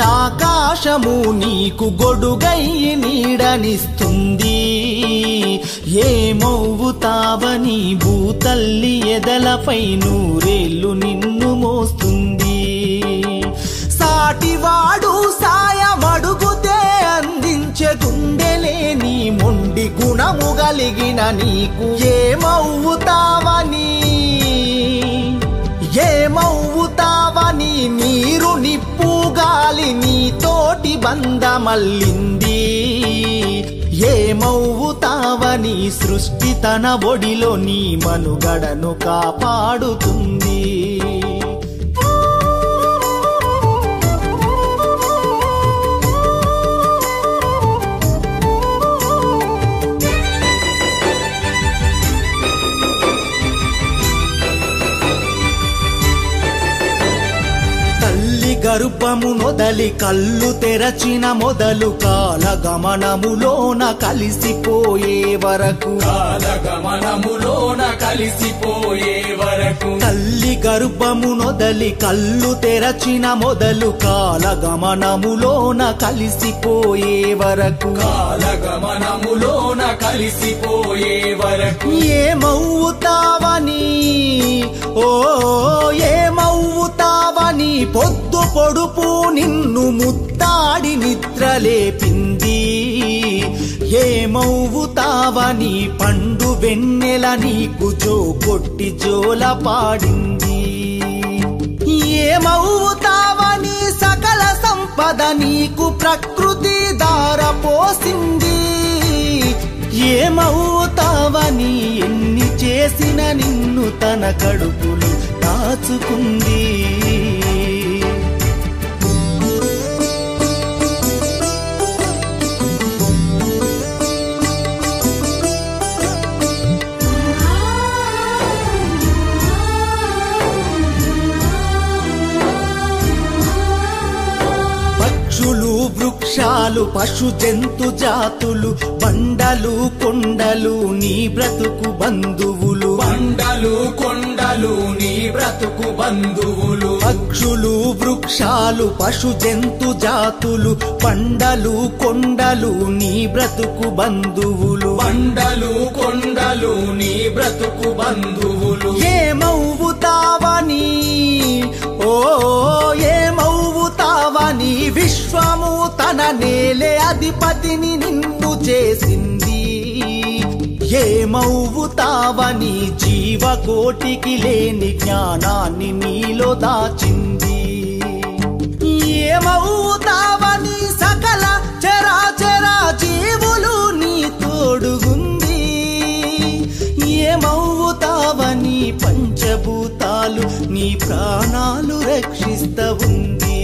ఆకాశము నీకు గొడుగై నీడనిస్తుంది. ఏమవుతావని భూతల్లి ఎదలపై నూరేళ్లు నిన్ను మోస్తుంది. సాటివాడు సాయమడుగుతే అందించే గుండెలేని మొండి గుణము కలిగిన నీకు ఏమవుతావని నీరు నిప్పు గాలి నీతోటి బంధమల్లింది. ఏమవుతావని సృష్టి తన ఒడిలో నీ మనుగడను కాపాడుతుంది. గర్భము నొదలి కళ్ళు తెరచిన మొదలు కాలగమనములోన కలిసిపోయే వరకు తల్లి గర్భము నొదలి కళ్ళు తెరచిన మొదలు కాలగమనములోన కలిసిపోయే వరకు ఏమవుతావని పొద్దు పొడుపు నిన్ను ముత్తాడి నిద్రలేపింది. ఏమవుతావని పండు వెన్నెల నీకు జోకొట్టి జోల పాడింది. ఏమవుతావని సకల సంపద నీకు ప్రకృతి దారపోసింది. ఏమవుతావని ఎన్ని చేసిన నిన్ను తన కడుపులు దాచుకుంది. పక్షులు వృక్షాలు పశు జంతు జాతులు బండలు కొండలు నీ బ్రతుకు బంధువులు. పక్షులు వృక్షాలు పశు జంతు జాతులు బండలు కొండలు నీ బ్రతుకు బంధువులు. ఏమవుతావని విశ్వము తన నేలే అధిపతిని నిన్ను చేసింది. ఏమవుతావని జీవకోటికి లేని జ్ఞానాన్ని నీలో దాచింది. ఏమవుతావని సకల చరాచర జీవులు నీ తోడుగుంది. ఏమవుతావని పంచభూతాలు నీ ప్రాణాలు రక్షిస్తూ ఉంది.